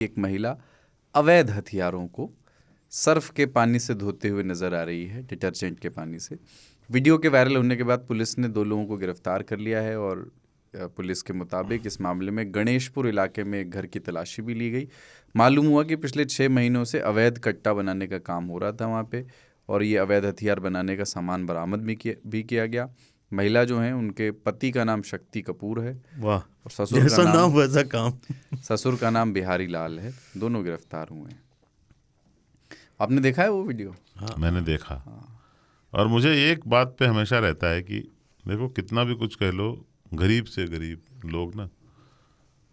एक महिला अवैध हथियारों को सर्फ के पानी से धोते हुए नजर आ रही है, डिटर्जेंट के पानी से। वीडियो के वायरल होने के बाद पुलिस ने 2 लोगों को गिरफ्तार कर लिया है और पुलिस के मुताबिक इस मामले में गणेशपुर इलाके में एक घर की तलाशी भी ली गई। मालूम हुआ कि पिछले 6 महीनों से अवैध कट्टा बनाने का काम हो रहा था वहाँ पे, और ये अवैध हथियार बनाने का सामान बरामद भी किया गया। महिला जो हैं उनके पति का नाम शक्ति कपूर है। वाह, और ससुर जैसा का नाम वैसा काम। ससुर का नाम बिहारी लाल है। दोनों गिरफ्तार हुए हैं। आपने देखा है वो वीडियो? हाँ, मैंने देखा। और मुझे एक बात पे हमेशा रहता है कि देखो कितना भी कुछ कह लो, गरीब से गरीब लोग ना,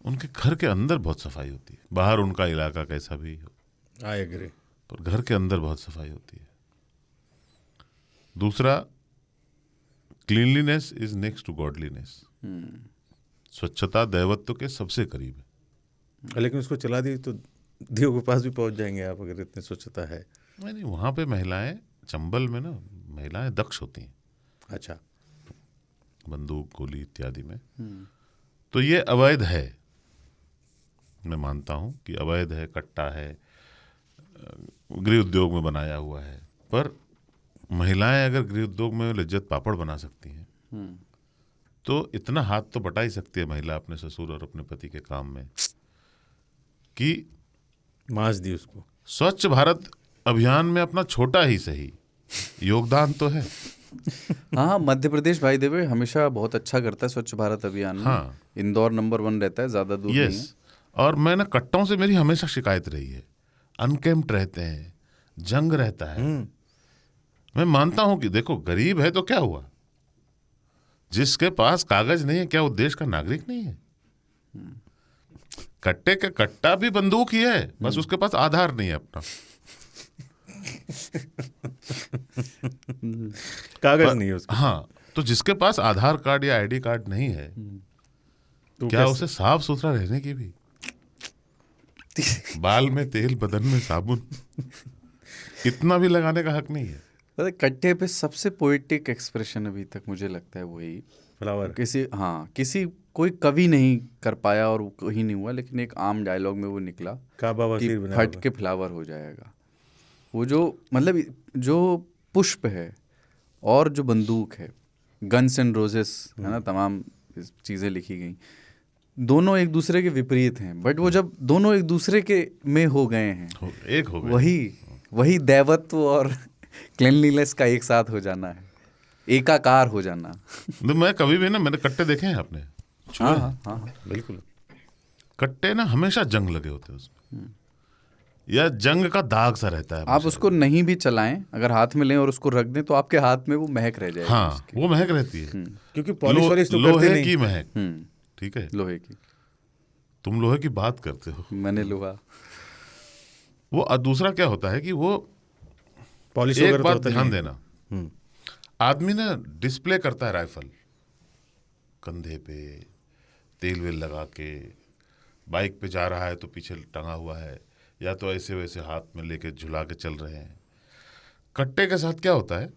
उनके घर के अंदर बहुत सफाई होती है। बाहर उनका इलाका कैसा भी हो, आई एग्री, पर घर के अंदर बहुत सफाई होती है। दूसरा, cleanliness is next to godliness. स्वच्छता दैवत्व के सबसे करीब है। लेकिन उसको चला दी तो देव के पास भी पहुंच जाएंगे आप, अगर इतनी स्वच्छता है। नहीं, वहाँ पे महिलाएं, चंबल में ना महिलाएं दक्ष होती हैं। अच्छा, बंदूक, गोली इत्यादि में। तो ये अवैध है, मैं मानता हूँ कि अवैध है, कट्टा है, गृह उद्योग में बनाया हुआ है। पर महिलाएं अगर गृह उद्योग में लिज्जत पापड़ बना सकती हैं तो इतना हाथ तो बटा ही सकती है महिला अपने ससुर और अपने पति के काम में कि मांस दी उसको। स्वच्छ भारत अभियान में अपना छोटा ही सही योगदान तो है। हाँ, मध्य प्रदेश भाई देवे हमेशा बहुत अच्छा करता है स्वच्छ भारत अभियान में। हाँ, इंदौर नंबर 1 रहता है, ज़्यादा दूर नहीं है। और मैं ना, कट्टों से मेरी हमेशा शिकायत रही है। अनकेम्प्ट रहते हैं, जंग रहता है। मैं मानता हूं कि देखो, गरीब है तो क्या हुआ, जिसके पास कागज नहीं है क्या वो देश का नागरिक नहीं है? कट्टे का कट्टा भी बंदूक ही है, बस उसके पास आधार नहीं है अपना। कागज नहीं है उसका। हाँ, तो जिसके पास आधार कार्ड या आईडी कार्ड नहीं है, तो क्या उसे साफ सुथरा रहने की भी, बाल में तेल, बदन में साबुन, इतना भी लगाने का हक नहीं है? कट्टे पे सबसे पोएटिक एक्सप्रेशन अभी तक मुझे लगता है वही फ्लावर। किसी कोई कवि नहीं कर पाया और कहीं नहीं हुआ, लेकिन एक आम डायलॉग में वो निकला कि फट के फ्लावर हो जाएगा। वो जो मतलब जो पुष्प है और जो बंदूक है, गन्स एंड रोजेस है ना, तमाम चीज़ें लिखी गई, दोनों एक दूसरे के विपरीत हैं। बट वो जब दोनों एक दूसरे के में हो गए हैं, एक हो गए, वही दैवत्व और क्लीनलीनेस का एक साथ हो जाना है, एकाकार हो जाना। मैं कभी भी ना, मैंने कट्टे देखे हैं आपने? हाँ, बिल्कुल। कट्टे ना हमेशा जंग लगे होते हैं उसमें, या जंग का दाग सा रहता है। आप उसको नहीं भी चलाएं, अगर हाथ में लें और उसको रख दें तो आपके हाथ में वो महक रह जाएगी। हाँ, वो महक रहती है, क्योंकि पॉलिश तो लोहे की महक। ठीक है, लोहे की। तुम लोहे की बात करते हो, मैंने लोहा। वो दूसरा क्या होता है कि वो पॉलिश, एक बात ध्यान देना, आदमी ना डिस्प्ले करता है राइफल कंधे पे, तेल वेल लगा के, बाइक पे जा रहा है तो पीछे टंगा हुआ है, या तो ऐसे वैसे हाथ में लेके झुला के चल रहे हैं। कट्टे के साथ क्या होता है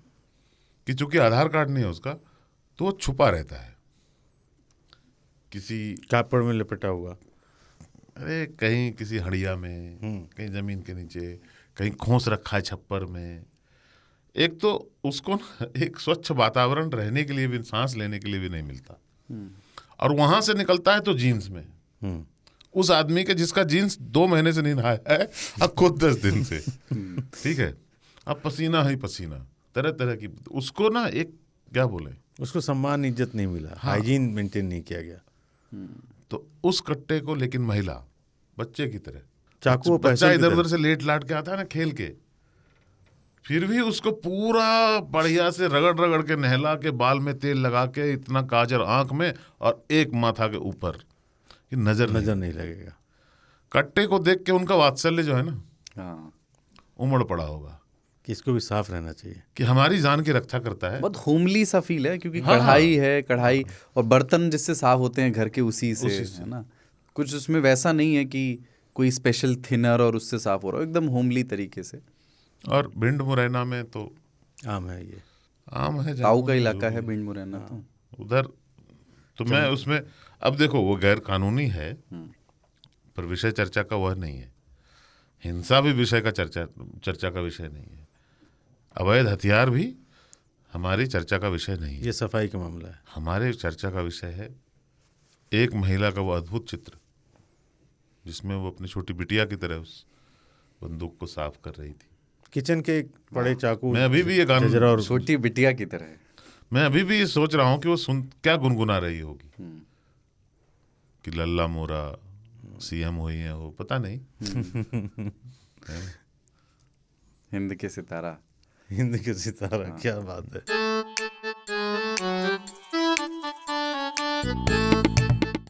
कि चूंकि आधार कार्ड नहीं है उसका, तो वो छुपा रहता है किसी कापड़ में लपेटा हुआ, अरे कहीं किसी हड़िया में, कहीं जमीन के नीचे, कहीं खोस रखा है छप्पर में। एक तो उसको एक स्वच्छ वातावरण रहने के लिए भी, सांस लेने के लिए भी नहीं मिलता, और वहां से निकलता है तो जीन्स में। उस आदमी के जिसका जीन्स 2 महीने से नहीं नहाया है, अब खुद 10 दिन से, ठीक है, अब पसीना ही पसीना, तरह तरह की, उसको ना एक क्या बोले, उसको सम्मान इज्जत नहीं मिला। हाइजीन मेंटेन नहीं किया गया। तो उस कट्टे को, लेकिन महिला बच्चे की तरह, चाकू बच्चा इधर उधर से लेट लाट के आता है ना खेल के, फिर भी उसको पूरा बढ़िया से रगड़ रगड़ के नहला के, बाल में तेल लगा के, इतना काजल आंख में और एक माथा के ऊपर, कि नजर नहीं लगेगा। कट्टे को देख के उनका वात्सल्य जो है ना, उमड़ पड़ा होगा कि इसको भी साफ रहना चाहिए, कि हमारी जान की रक्षा करता है। बहुत होमली सा फील है, क्योंकि कढ़ाई और बर्तन जिससे साफ होते हैं घर के, उसी से है ना। कुछ उसमें वैसा नहीं है कि कोई स्पेशल थिनर और उससे साफ हो रहा है, एकदम होमली तरीके से। और भिंड मुरैना में तो आम है, ये आम है, ताऊ का इलाका है भिंड मुरैना। तो उधर तो मैं उसमें, अब देखो वो गैर कानूनी है, पर विषय चर्चा का वह नहीं है। हिंसा भी विषय का चर्चा का विषय नहीं है। अवैध हथियार भी हमारी चर्चा का विषय नहीं है। ये सफाई का मामला है। हमारे चर्चा का विषय है एक महिला का वो अद्भुत चित्र जिसमें वो अपनी छोटी बिटिया की तरह उस बंदूक को साफ कर रही थी। किचन के बड़े चाकू, मैं अभी भी ये गाना, जजरा और छोटी बिटिया की तरह है। मैं अभी भी ये सोच रहा हूँ कि वो क्या गुनगुना रही होगी कि लल्ला मोरा सीएम हुई है वो, पता नहीं। हिंद के सितारा। हिंद के सितारा, क्या बात है।